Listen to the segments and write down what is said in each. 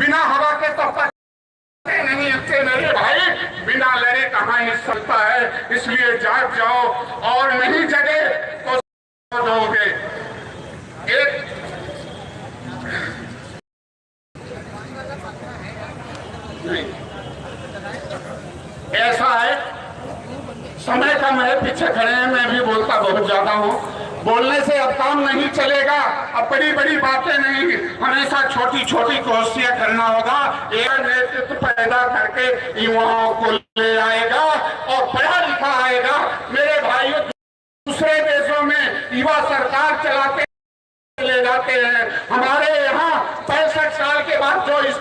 बिना हवा के तो नहीं अच्छे मेरे भाई, बिना लड़े कहाँ ही सकता है। इसलिए जाग जाओ और नहीं जगे तो दोगे। एक ऐसा है, समय कम है, पीछे खड़े हैं, मैं भी बोलता बहुत ज्यादा हूँ। बोलने से अब काम नहीं चलेगा, अब बड़ी बड़ी बातें नहीं, हमेशा छोटी छोटी कोशिशें करना होगा। एक नेतृत्व पैदा करके युवाओं को ले आएगा और पढ़ा लिखा आएगा। मेरे भाइयों, दूसरे देशों में युवा सरकार चलाते ले जाते हैं, हमारे यहाँ 65 साल के बाद जो इस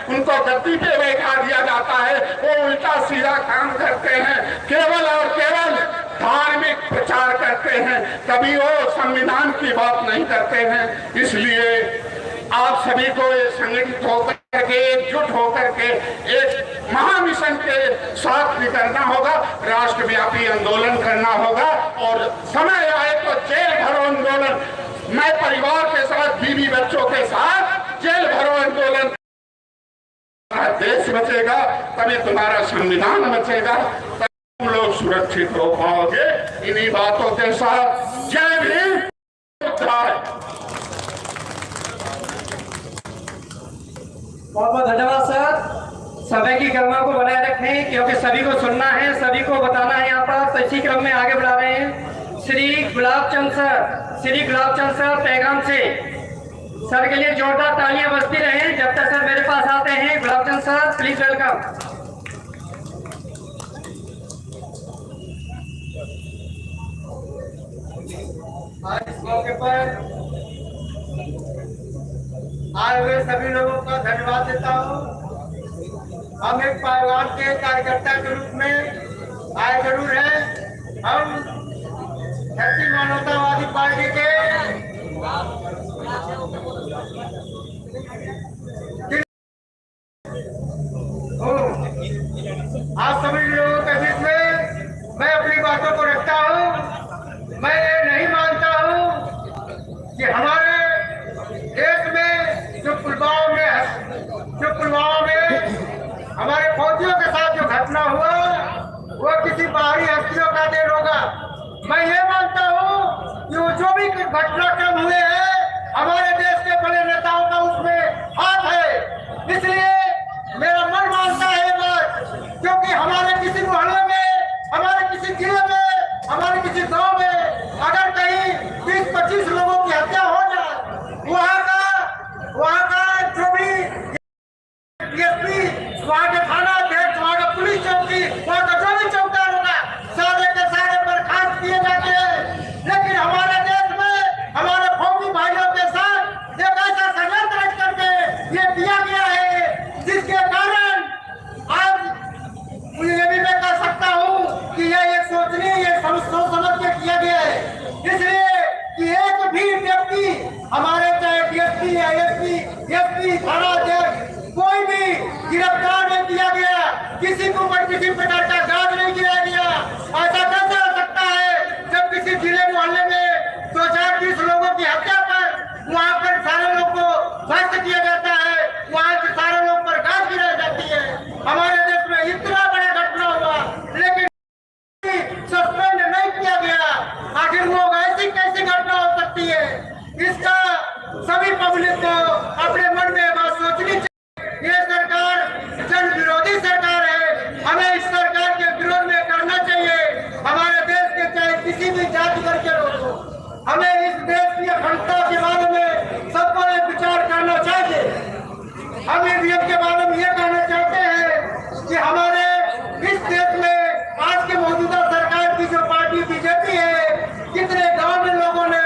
उनको गद्दी पे बैठा दिया जाता है, वो उल्टा सीधा काम करते हैं, केवल और केवल धार्मिक प्रचार करते हैं, कभी वो संविधान की बात नहीं करते हैं। इसलिए आप सभी को संगठित होकर के, एकजुट होकर के एक महामिशन के साथ निकलना होगा, राष्ट्रव्यापी आंदोलन करना होगा और समय आए तो जेल भरो आंदोलन। मैं परिवार के साथ, बीवी बच्चों के साथ जेल भरो आंदोलन। देश बचेगा तभी तुम्हारा संविधान बचेगा, तभी तुम लोग सुरक्षित हो पाओगे। इन्हीं बातों के साथ जय भीम। बहुत बहुत धन्यवाद सर। समय की गरिमा को बनाए रखें, क्योंकि सभी को सुनना है, सभी को बताना है यहाँ पर। तो इसी क्रम में आगे बढ़ा रहे हैं श्री गुलाबचंद सर। श्री गुलाबचंद सर पैगाम से सर के लिए जोरदार तालियां बजती रहे जब तक सर मेरे पास आते हैं। Gulabchand sir, please welcome. आज इस मौके पर आए हुए सभी लोगों का धन्यवाद देता हूँ। हम एक पहलवान के कार्यकर्ता के रूप में आए जरूर हैं। हम भारतीय मानवतावादी पार्टी के आप सभी लोगों के बीच में मैं अपनी बातों को रखता हूँ। मैं ये नहीं मानता हूँ कि हमारे देश में जो पुलवामा में हमारे फौजियों के साथ जो घटना हुआ वो किसी बाहरी हस्तियों का देन होगा। मैं ये मानता हूँ कि वो जो भी घटनाक्रम हुए हैं हमारे देश के बड़े नेताओं का उसमें हाथ है। इसलिए मेरा मन मानता है बात, क्योंकि हमारे किसी मोहल्ले में, हमारे किसी जिले में, हमारे किसी गांव में अगर कहीं 20-25 लोगों की हत्या हो जाए, वहाँ का जो भी डीएसपी, वहाँ के थाना अध्यक्ष, वहाँ का पुलिस चौकी, वहाँ का जो भी चौकीदार होगा, सारे के सारे बर्खास्त किए जाते हैं। लेकिन हमारे देश में हमारे फौजी भाइयों के साथ एक ऐसा षड्यंत्र रच करके ये किया गया है, जिसके कारण आज ये भी मैं कह सकता हूँ कि ये एक सोचने, ये सोच समझ के किया गया है। इसलिए कि एक भी व्यक्ति हमारे चाहे डीएसपी, आईएसपी, एसपी, थाना अध्यक्ष कोई भी गिरफ्तार नहीं किया गया, किसी के ऊपर किसी प्रकार का गाज नहीं किया गया। ऐसा कैसे हो सकता है जब किसी जिले मोहल्ले में 2-4-20 लोगों की हत्या पर वहाँ पर सारे लोग को ध्वस्त किया जाता है, वहाँ के सारे लोग पर गाज गिराई जाती है। हमारे देश में इतना बड़ा घटना हुआ लेकिन सस्पेंड नहीं किया गया। आखिर लोग ऐसी कैसी घटना हो सकती है, इसका सभी पब्लिक को अपने मन में बात सोचनी चाहिए। ये सरकार जन विरोधी सरकार है, हमें इस सरकार के विरोध में करना चाहिए। हमारे देश के चाहे किसी भी जाति वर्ग के लोग हो, हमें इस देश की अखंडता के बारे में सबको एक विचार करना चाहिए। हम ईवीएम के बारे में ये कहना चाहते हैं कि हमारे इस देश में आज के मौजूदा सरकार की जो पार्टी बीजेपी है, कितने गांव में लोगों ने,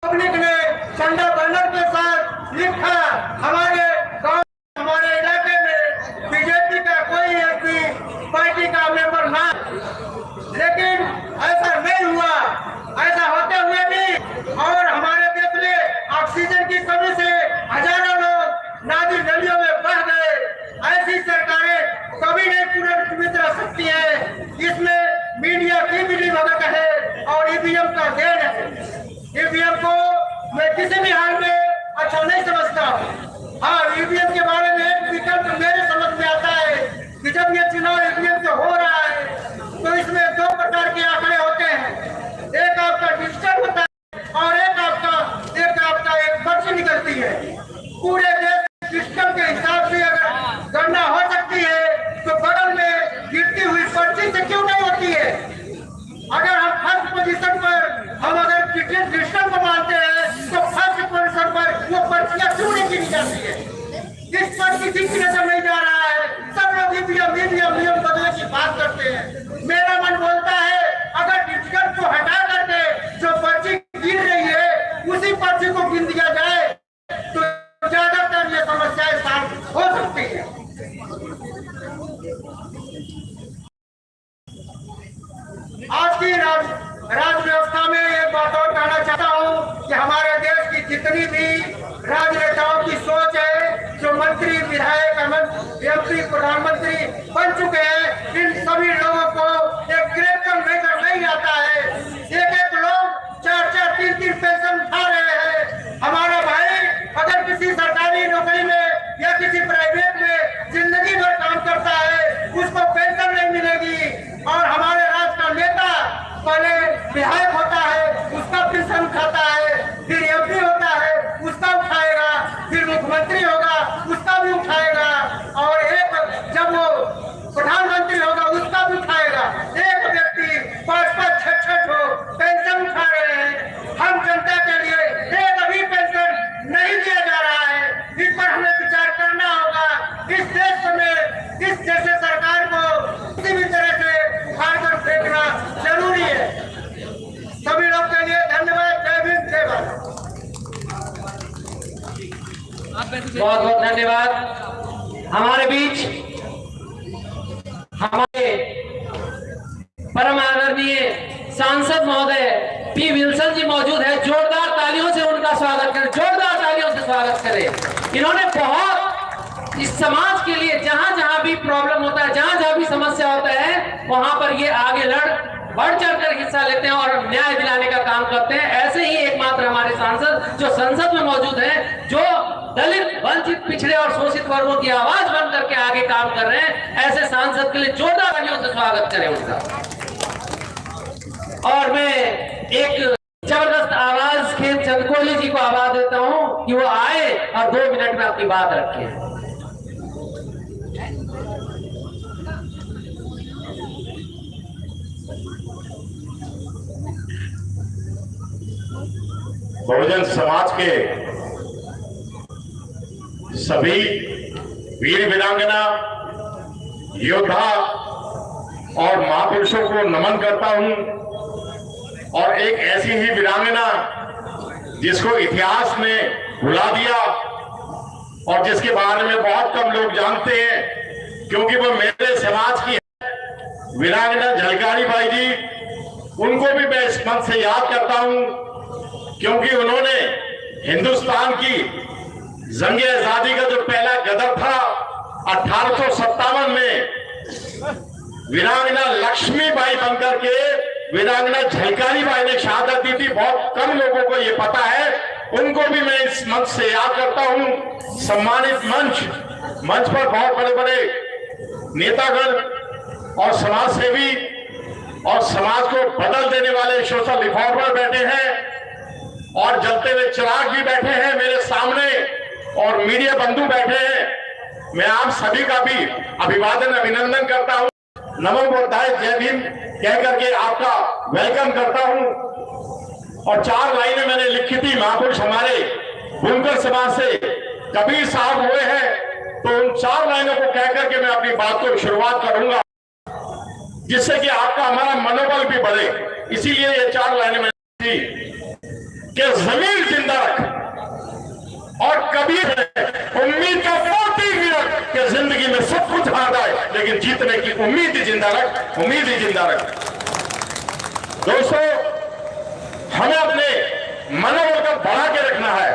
पब्लिक ने झंडा बैनर के साथ लिखा हमारे गांव, हमारे इलाके में बीजेपी का कोई ऐसी पार्टी का मेंबर ना। लेकिन ऐसा नहीं हुआ। ऐसा होते हुए भी और हमारे देश में ऑक्सीजन की कमी से हजारों लोग नादी नदियों में बह गए। ऐसी सरकारें कभी नहीं पुनर्जीवित रह सकती है। इसमें मीडिया की भी मदद है और ईवीएम का देन है। ईवीएम को मैं किसी भी हाल में अच्छा नहीं समझता। हाँ, ईवीएम प्रधानमंत्री बन चुके हैं, इन सभी लोगों को एक ग्रेजुएशन लेकर नहीं आता है। एक लोग 4-4, 3-3 पेंशन उठा रहे हैं। हमारा भाई अगर किसी सरकारी नौकरी में या किसी प्राइवेट में जिंदगी भर काम करता है, उसको पेंशन नहीं मिलेगी। और हमारे राज्य का नेता पहले विधायक होता है, उसका पेंशन खाता है, फिर एमपी होता है, उसका उठाएगा, फिर मुख्यमंत्री होगा, उसका भी उठाएगा, और एक जब वो प्रधानमंत्री होगा उसका भी उठाएगा। एक व्यक्ति 5-5, 6-6 पेंशन उठा रहे हैं। हम जनता के लिए एक अभी पेंशन नहीं दिया जा रहा है। इस पर हमें विचार करना होगा। इस देश में इस जैसे सरकार को किसी भी तरह से उखाड़ कर फेंकना जरूरी है। सभी लोग के लिए धन्यवाद। जय भीम, जय भारत। बहुत बहुत धन्यवाद। हमारे बीच हमारे परम आदरणीय सांसद महोदय पी विल्सन जी मौजूद है। जोरदार तालियों से उनका स्वागत करें, जोरदार तालियों से स्वागत करें। इन्होंने बहुत इस समाज के लिए जहां जहां भी प्रॉब्लम होता है, जहां जहां भी समस्या होता है, वहां पर ये आगे बढ़ चढ़कर हिस्सा लेते हैं और न्याय दिलाने का काम करते हैं। ऐसे ही एकमात्र हमारे सांसद जो संसद में मौजूद हैं, जो दलित, वंचित, पिछड़े और शोषित वर्गों की आवाज बन करके आगे काम कर रहे हैं, ऐसे सांसद के लिए जोरदार तालियों से स्वागत करें उनका। और मैं एक जबरदस्त आवाज खेमचंद कोहली जी को आवाज देता हूं कि वो आए और 2 मिनट में अपनी बात रखें। बहुजन समाज के सभी वीर वीरांगना, योद्धा और महापुरुषों को नमन करता हूं। और एक ऐसी ही वीरांगना जिसको इतिहास ने भुला दिया और जिसके बारे में बहुत कम लोग जानते हैं, क्योंकि वो मेरे समाज की है, वीरांगना झलकारी बाई जी। उनको भी मैं इस मंच से याद करता हूं, क्योंकि उन्होंने हिंदुस्तान की जंग आजादी का जो पहला गदर था 1857 में, वीरांगना लक्ष्मीबाई बनकर के वीरांगना झलकारी बाई ने शहादत दी थी। बहुत कम लोगों को ये पता है, उनको भी मैं इस मंच से याद करता हूं। सम्मानित मंच पर बहुत बड़े बड़े नेतागण और समाज सेवी और समाज को बदल देने वाले सोशल रिफॉर्मर बैठे हैं, और जलते हुए चिराग भी बैठे हैं मेरे सामने, और मीडिया बंधु बैठे हैं। मैं आप सभी का भी अभिवादन, अभिनंदन करता हूं। नमो बुद्धाय, जय भीम कह करके आपका वेलकम करता हूं। और 4 लाइनें मैंने लिखी थी। महापुरुष हमारे बुनकर समाज से कबीर साहब हुए हैं, तो उन 4 लाइनों को कह करके मैं अपनी बात को शुरुआत करूंगा, जिससे कि आपका हमारा मनोबल भी बढ़े। इसीलिए ये 4 लाइनें मैंने थी कि जमीन जिंदा रख और कबीर उम्मीद का मोती भी रख कि जिंदगी में सब कुछ हार जाए, लेकिन जीतने की उम्मीद ही जिंदा रख, उम्मीद ही जिंदा रख। दोस्तों, हमें अपने मनोबल को बढ़ा के रखना है।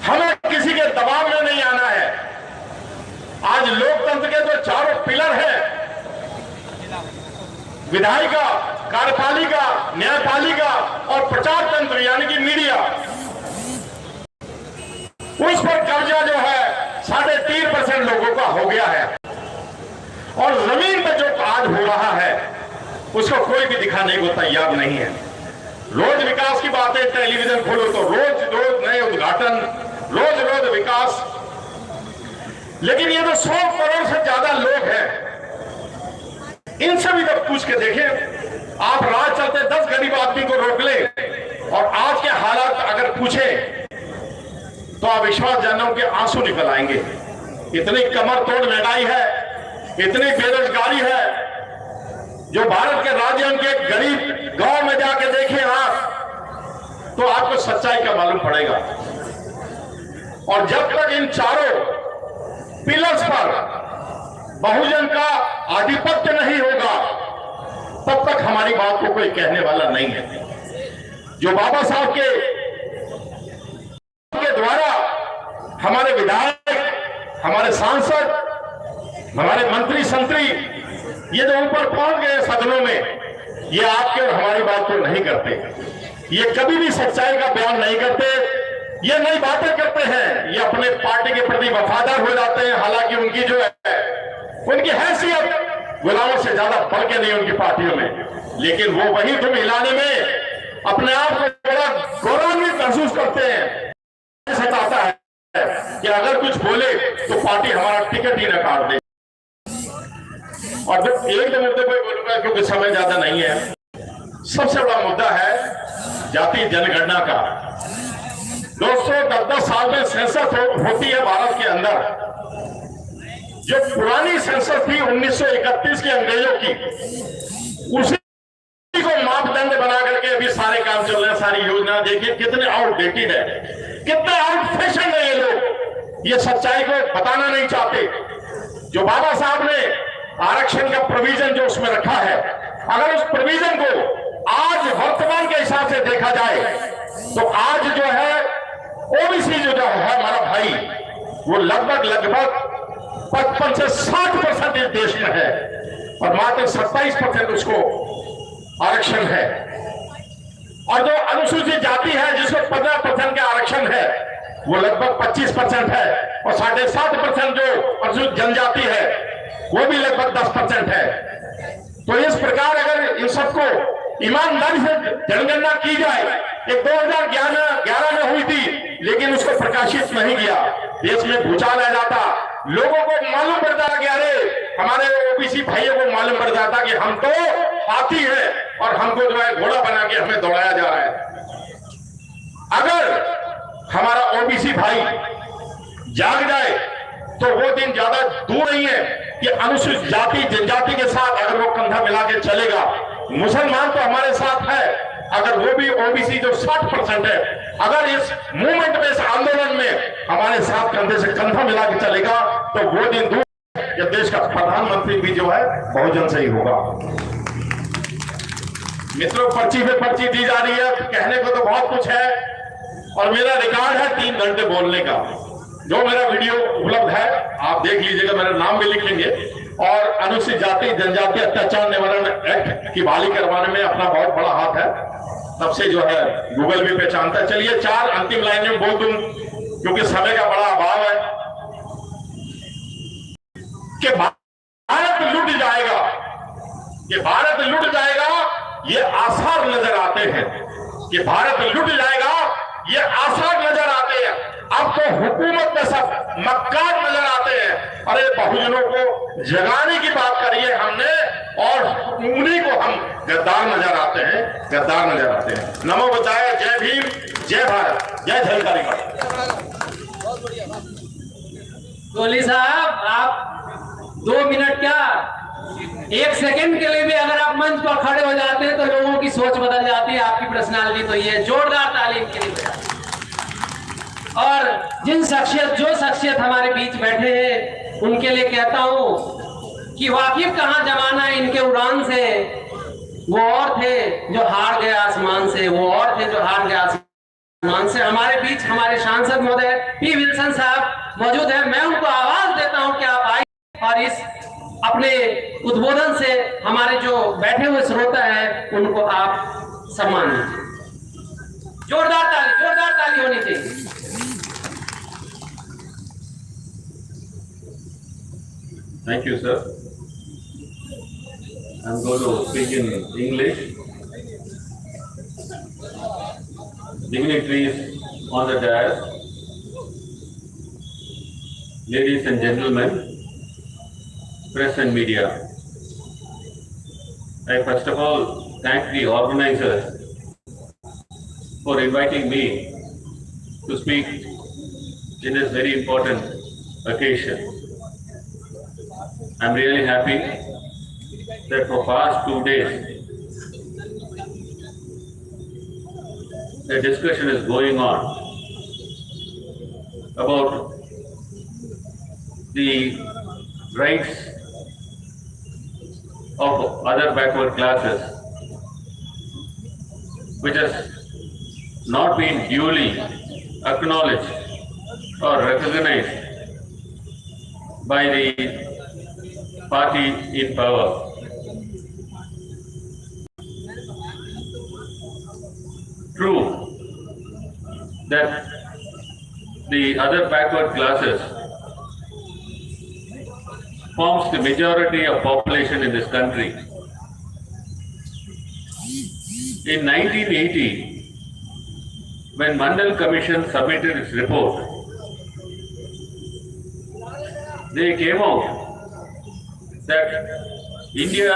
हमें किसी के दबाव में नहीं आना है। आज लोकतंत्र के जो 4 पिलर हैं, विधायिका, कार्यपालिका, न्यायपालिका और प्रचार तंत्र यानी कि मीडिया, उस पर कब्जा जो है 3.5% लोगों का हो गया है। और जमीन पर जो आज हो रहा है उसको कोई भी दिखाने को तैयार नहीं है। रोज विकास की बातें, टेलीविजन खोलो तो रोज रोज नए उद्घाटन, रोज रोज विकास। लेकिन ये जो 100 करोड़ से ज्यादा लोग हैं, इनसे भी जब पूछ के देखें, आप राह चलते 10 गरीब आदमी को रोक ले और आज के हालात अगर पूछे तो आप विश्वास जानों के आंसू निकल आएंगे। इतनी कमर तोड़ महंगाई है, इतनी बेरोजगारी है। जो भारत के राज्यों के गरीब गांव में जाके देखें आप, तो आपको सच्चाई का मालूम पड़ेगा। और जब तक इन 4 पिलर्स पर बहुजन का आधिपत्य नहीं होगा, तब तक हमारी बात को कोई कहने वाला नहीं है। जो बाबा साहब के द्वारा हमारे विधायक हमारे सांसद, हमारे मंत्री संतरी ये जो ऊपर पहुंच गए सदनों में, ये आपके और हमारी बात को नहीं करते, ये कभी भी सच्चाई का बयान नहीं करते, ये नई बातें करते हैं, ये अपने पार्टी के प्रति वफादार हो जाते हैं। हालांकि उनकी जो है उनकी हैसियत गुलामों से ज्यादा बढ़ के नहीं उनकी पार्टियों में, लेकिन वो वही तुम हिलाने में अपने आप को बड़ा गौरवान्वित महसूस करते हैं। सताता है कि अगर कुछ बोले तो पार्टी हमारा टिकट ही न काट दे। और जब एक दो मुद्दे पर बोलूंगा क्योंकि समय ज्यादा नहीं है। सबसे बड़ा मुद्दा है जाति जनगणना का। दोस्तों, 10-10 साल में सेंसस होती है भारत के अंदर। जो पुरानी सेंसस थी 1931 के अंग्रेजों की, उसी को मापदंड बना करके अभी सारे काम चल रहे हैं। सारी योजना देखिए कितने आउटडेटेड है, कितने आउट फैशन है ये लोग। ये सच्चाई को बताना नहीं चाहते। जो बाबा साहब ने आरक्षण का प्रोविजन जो उसमें रखा है, अगर उस प्रोविजन को आज वर्तमान के हिसाब से देखा जाए तो आज जो है ओबीसी जो है हमारा भाई, वो लगभग 55 से 60% इस देश में है और मात्र 27% उसको आरक्षण है। और जो अनुसूचित जाति है जिसको 15% का आरक्षण है, वो लगभग 25% है। और 7.5% जो अनुसूचित जनजाति है वो भी लगभग 10% है। तो इस प्रकार अगर इन सबको ईमानदारी से जनगणना की जाए, एक 2011 में हुई थी लेकिन उसको प्रकाशित नहीं किया, देश में भूचाल आ जाता, लोगों को मालूम पड़ता कि अरे हमारे ओबीसी भाइयों को मालूम पड़ जाता कि हम तो हाथी है और हमको जो है घोड़ा बना के हमें दौड़ाया जा रहा है। अगर हमारा ओबीसी भाई जाग जाए तो वो दिन ज्यादा दूर नहीं है कि अनुसूचित जाति जनजाति के साथ अगर वो कंधा मिला के चलेगा। मुसलमान तो हमारे साथ है, अगर वो भी ओबीसी जो 60% है, अगर इस मूवमेंट में, इस आंदोलन में हमारे साथ कंधे से कंधा मिला के चलेगा तो वो दिन दूर जब देश का प्रधानमंत्री भी जो है बहुजन से ही होगा। मित्रों, पर्ची पे पर्ची दी जा रही है, कहने को तो बहुत कुछ है और मेरा रिकॉर्ड है 3 घंटे बोलने का। जो मेरा वीडियो उपलब्ध है आप देख लीजिएगा, मेरा नाम भी लिख लेंगे। और अनुसूचित जाति जनजाति अत्याचार निवारण एक्ट की बहाली करवाने में अपना बहुत बड़ा हाथ है, तब से जो है गूगल भी पहचानता है। चलिए 4 अंतिम लाइनें में बोल दूं क्योंकि समय का बड़ा अभाव है कि भारत लुट जाएगा, कि भारत लुट जाएगा ये आसार नजर आते हैं, कि भारत लुट जाएगा ये आसार नजर आते हैं। अब तो हुकूमत में सब मक्कार नजर आते हैं। अरे बहुजनों को जगाने की बात करिए हमने और उन्हीं को हम गद्दार नजर आते हैं, गद्दार नजर आते हैं। नमो बुद्धाय, जय भीम, जय भारत, जय झलकारी। कोहली साहब, आप 2 मिनट क्या 1 सेकंड के लिए भी अगर आप मंच पर खड़े हो जाते हैं तो लोगों की सोच बदल जाती है। आपकी पर्सनालिटी तो ये, जोरदार तालीम के लिए। और जो शख्सियत हमारे बीच बैठे हैं उनके लिए कहता हूं कि वाकिफ कहां जमाना है इनके उड़ान से, वो और थे जो हार गए आसमान से, वो और थे जो हार गए आसमान से। हमारे बीच हमारे सांसद महोदय पी विल्सन साहब मौजूद है। मैं उनको आवाज देता हूं कि आप आइए और इस अपने उद्बोधन से हमारे जो बैठे हुए श्रोता है उनको आप सम्मान दीजिए। जोरदार ताली होनी चाहिए। Thank you, sir. I'm going to speak in English. Dignitaries on the dais, ladies and gentlemen, press and media. I first of all thank the organizers for inviting me to speak in this very important occasion. I'm really happy that for past 2 days the discussion is going on about the rights of other backward classes, which has not been duly acknowledged or recognized by the party in power. True that the other backward classes forms the majority of population in this country. In 1980, when Mandal Commission submitted its report, they came out that India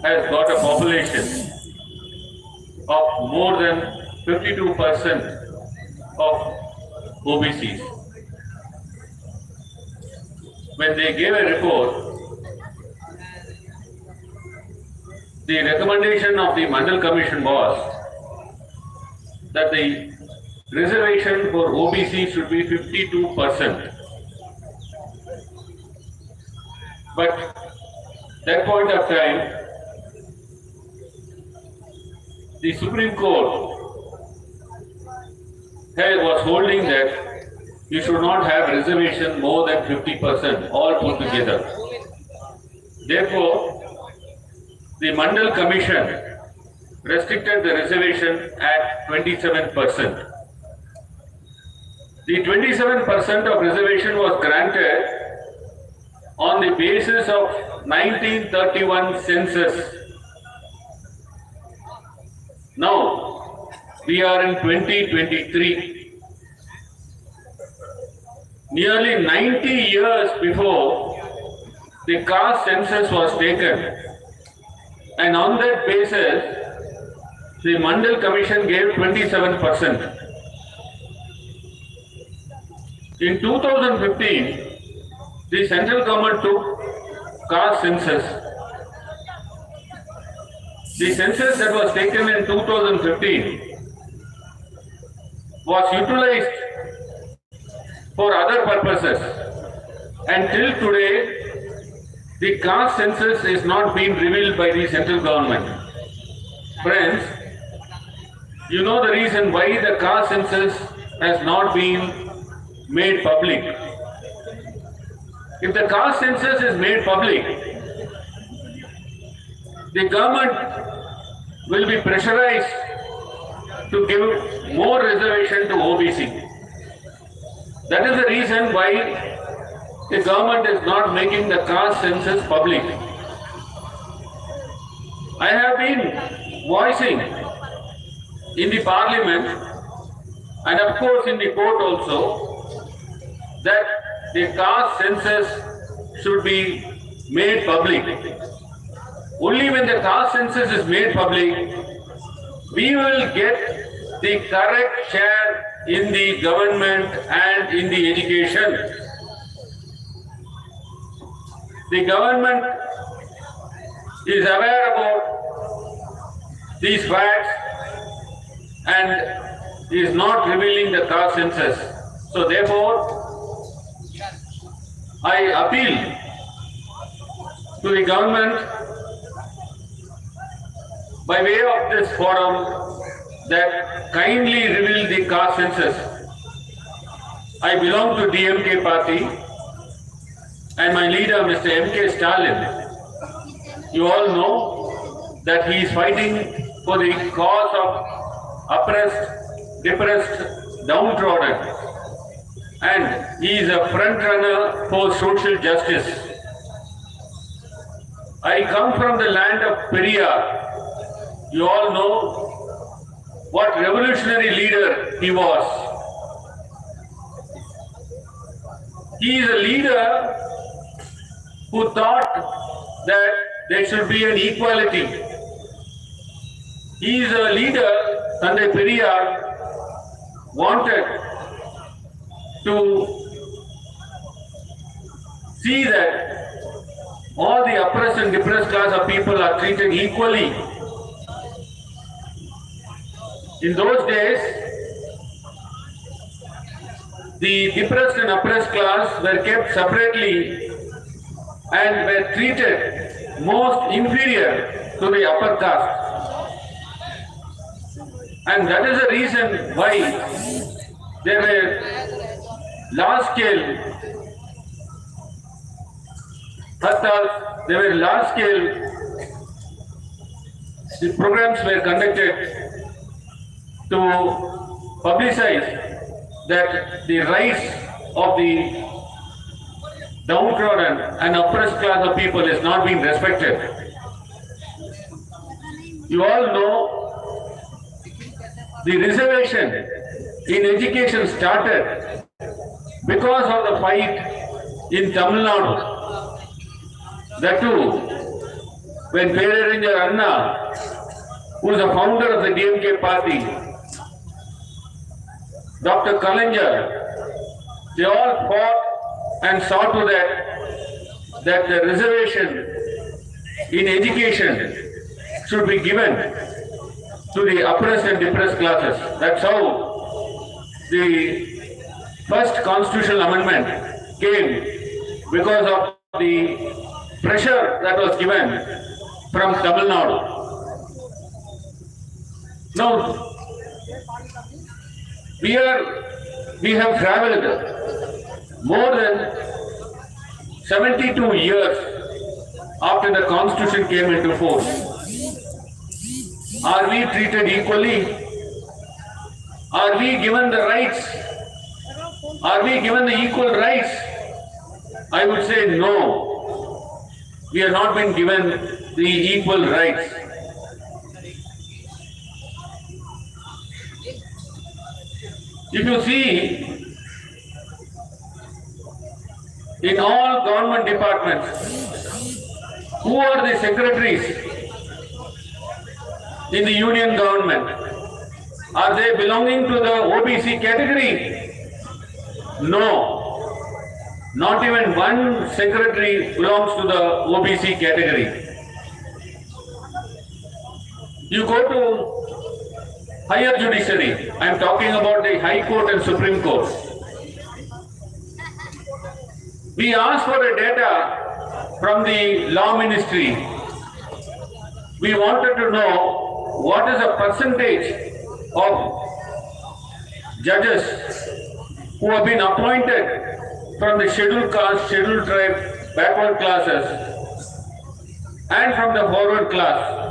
has got a population of more than 52% of OBCs. When they gave a report, the recommendation of the Mandal Commission was that the reservation for OBC should be 52%. But that point of time, the Supreme Court was holding that you should not have reservation more than 50% all put together. Therefore, the Mandal Commission restricted the reservation at 27%. The 27% of reservation was granted on the basis of 1931 census. Now, we are in 2023. Nearly 90 years before the caste census was taken, and on that basis, the Mandal Commission gave 27%. In 2015, the central government took caste census. The census that was taken in 2015 was utilized for other purposes, and till today the caste census is not being revealed by the central government. Friends, you know the reason why the caste census has not been made public. If the caste census is made public, the government will be pressurized to give more reservation to OBC. That is the reason why the government is not making the caste census public. I have been voicing in the parliament and of course in the court also that the caste census should be made public. Only when the caste census is made public, we will get the correct share in the government and in the education. The government is aware about these facts and is not revealing the caste census. So therefore, I appeal to the government by way of this forum that kindly reveal the caste census. I belong to DMK party and my leader Mr. M.K. Stalin. You all know that he is fighting for the cause of oppressed, depressed, downtrodden, and he is a front runner for social justice. I come from the land of Periyar. You all know what revolutionary leader he was. He is a leader who thought that there should be an equality. He is a leader, Tandai Periyar wanted to see that all the oppressed and depressed class of people are treated equally. In those days, the depressed and oppressed class were kept separately and were treated most inferior to the upper caste. And that is the reason why there were large-scale hartals, there were large scale programs were conducted to publicize that the rights of the downtrodden and oppressed class of people is not being respected. You all know the reservation in education started because of the fight in Tamil Nadu. That too, when Peraringer Anna, who is the founder of the DMK party, Dr. Kalaignar, they all fought and saw to that the reservation in education should be given to the oppressed and depressed classes. That's how the first constitutional amendment came, because of the pressure that was given from Tamil Nadu. Now, we have traveled more than 72 years after the constitution came into force. Are we treated equally? Are we given the rights? Are we given the equal rights? I would say no. We have not been given the equal rights. If you see, in all government departments, who are the secretaries in the union government? Are they belonging to the OBC category? No. Not even one secretary belongs to the OBC category. You go to higher judiciary. I am talking about the High Court and Supreme Court. We asked for the data from the Law Ministry. We wanted to know what is the percentage of judges who have been appointed from the scheduled caste, scheduled tribe, backward classes and from the forward class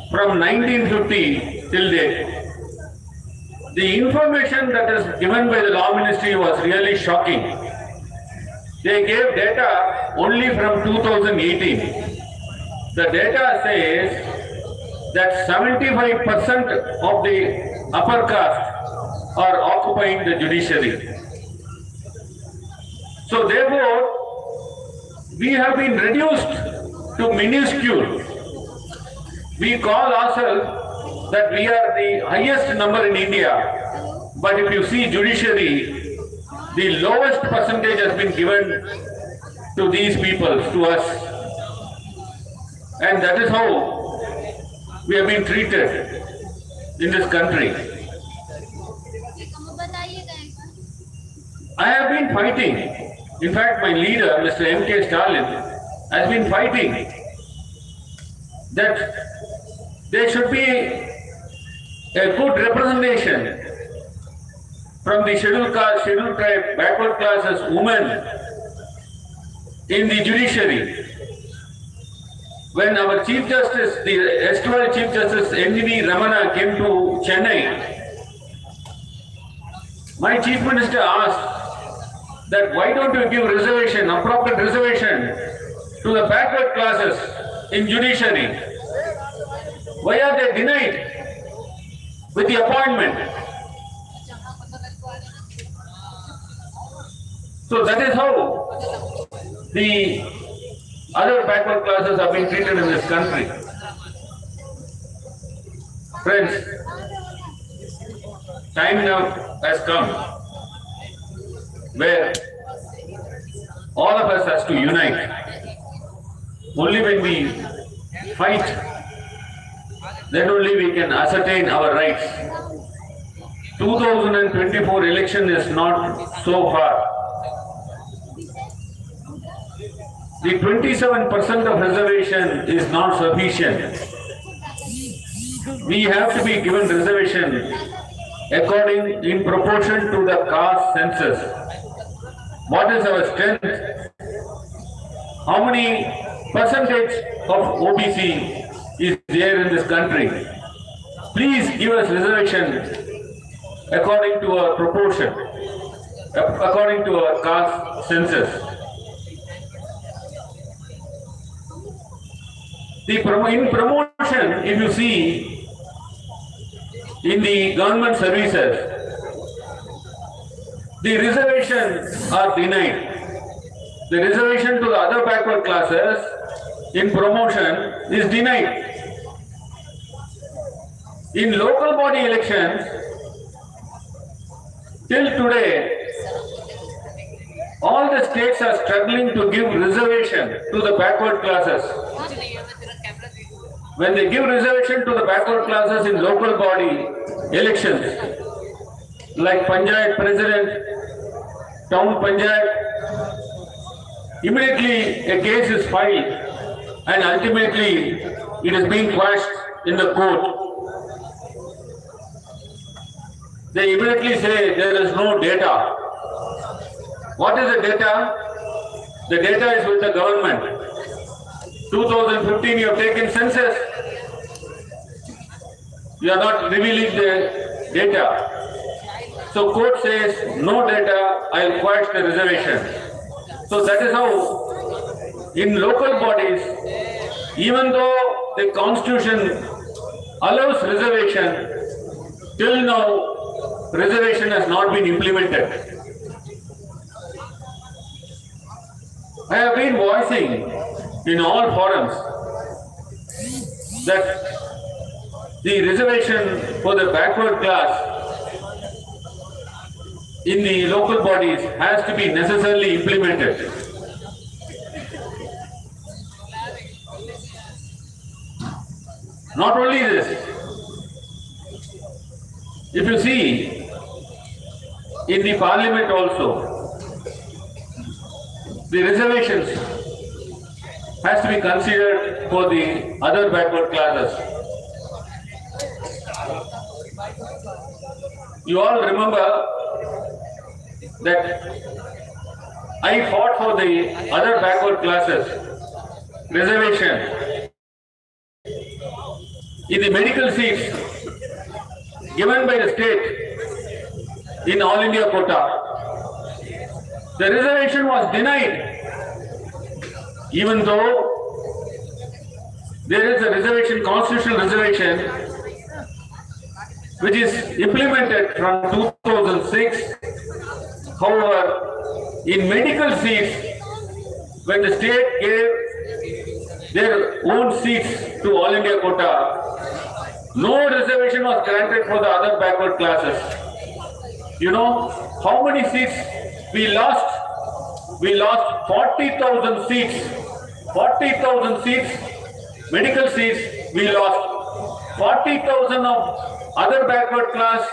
from 1950 till date. The information that is given by the Law Ministry was really shocking. They gave data only from 2018. The data says that 75% of the upper caste are occupying the judiciary. So therefore, we have been reduced to minuscule. We call ourselves that we are the highest number in India, but if you see judiciary, the lowest percentage has been given to these people, to us. And that is how we have been treated in this country. I have been fighting. In fact, my leader, Mr. M.K. Stalin, has been fighting that there should be a good representation from the scheduled caste, scheduled tribe, backward classes, women in the judiciary. When our Chief Justice, the erstwhile Chief Justice N.G.V. Ramana came to Chennai, my Chief Minister asked that why don't you give reservation, appropriate reservation to the backward classes in judiciary? Why are they denied with the appointment? So that is how the other backward classes have been treated in this country. Friends, time now has come where all of us has to unite. Only when we fight, then only we can ascertain our rights. 2024 election is not so far. The 27% of reservation is not sufficient. We have to be given reservation in proportion to the caste census. What is our strength how many percentage of OBC is there in this country. Please give us reservation according to our proportion, according to our caste census. In promotion, if you see in the government services, the reservations are denied. The reservation to the other backward classes in promotion is denied. In local body elections, till today, all the states are struggling to give reservation to the backward classes. When they give reservation to the backward classes in local body elections, like Panchayat President, Town Panchayat, immediately a case is filed and ultimately it is being quashed in the court. They immediately say there is no data. What is the data? The data is with the government. 2015 you have taken census. You are not revealing the data. So court says no data, I will quash the reservation. So that is how in local bodies, even though the constitution allows reservation, till now reservation has not been implemented. I have been voicing in all forums that the reservation for the backward class in the local bodies has to be necessarily implemented. Not only this, if you see in the parliament also, the reservations has to be considered for the other backward classes. You all remember that I fought for the other backward classes reservation in the medical seats given by the state in All India quota. The reservation was denied, even though there is a reservation, constitutional reservation, which is implemented from 2006. However, in medical seats, when the state gave their own seats to All India quota, no reservation was granted for the other backward classes. You know how many seats we lost? We lost 40,000 seats. 40,000 seats, medical seats, we lost. 40,000 of other backward class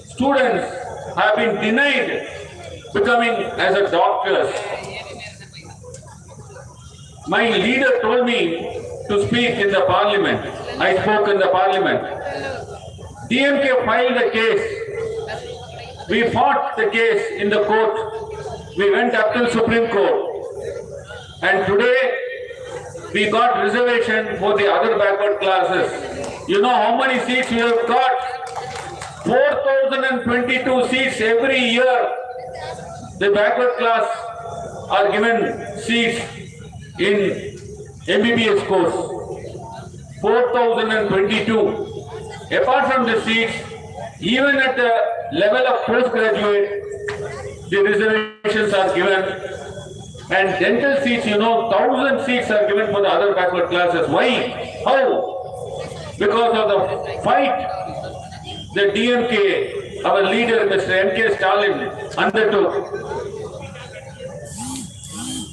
students have been denied becoming as a doctors. My leader told me to speak in the parliament. I spoke in the parliament. DMK filed a case. We fought the case in the court. We went up to Supreme Court. And today we got reservation for the other backward classes. You know how many seats we have got? 4,022 seats every year. The backward class are given seats in MBBS course. 4,022. Apart from the seats, even at the level of postgraduate, the reservations are given. And dental seats, you know, 1,000 seats are given for the other backward classes. Why? How? Because of the fight the DMK, our leader, Mr. M.K. Stalin, undertook.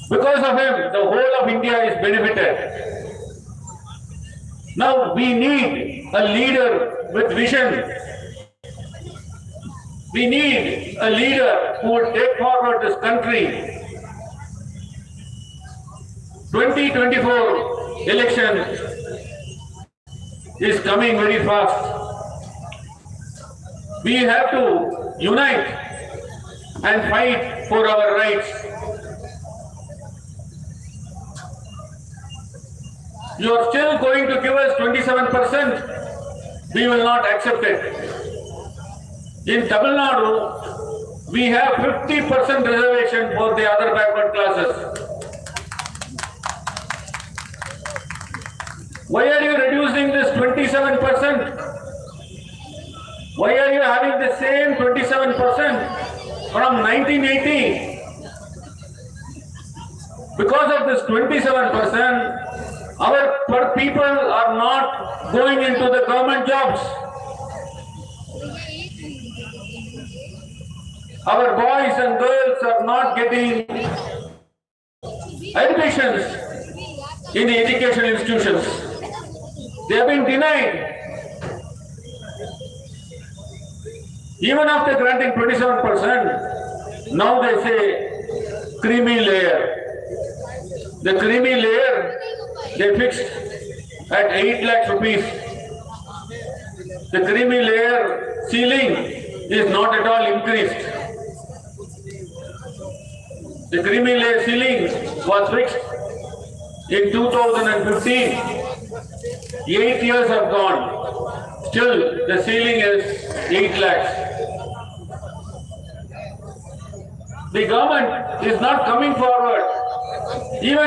Because of him, the whole of India is benefited. Now we need a leader with vision. We need a leader who will take forward this country. 2024 election is coming very fast. We have to unite and fight for our rights. You are still going to give us 27%. We will not accept it. In Tamil Nadu, we have 50% reservation for the other backward classes. Why are you reducing this 27%? Why are you having the same 27% from 1980? Because of this 27%, our people are not going into the government jobs. Our boys and girls are not getting admissions in the education institutions. They have been denied. Even after granting 27%, now they say creamy layer. The creamy layer they fixed at 8 lakh rupees. The creamy layer ceiling is not at all increased. The creamy layer ceiling was fixed in 2015. 8 years have gone. Still the ceiling is 8 lakhs. The government is not coming forward. Even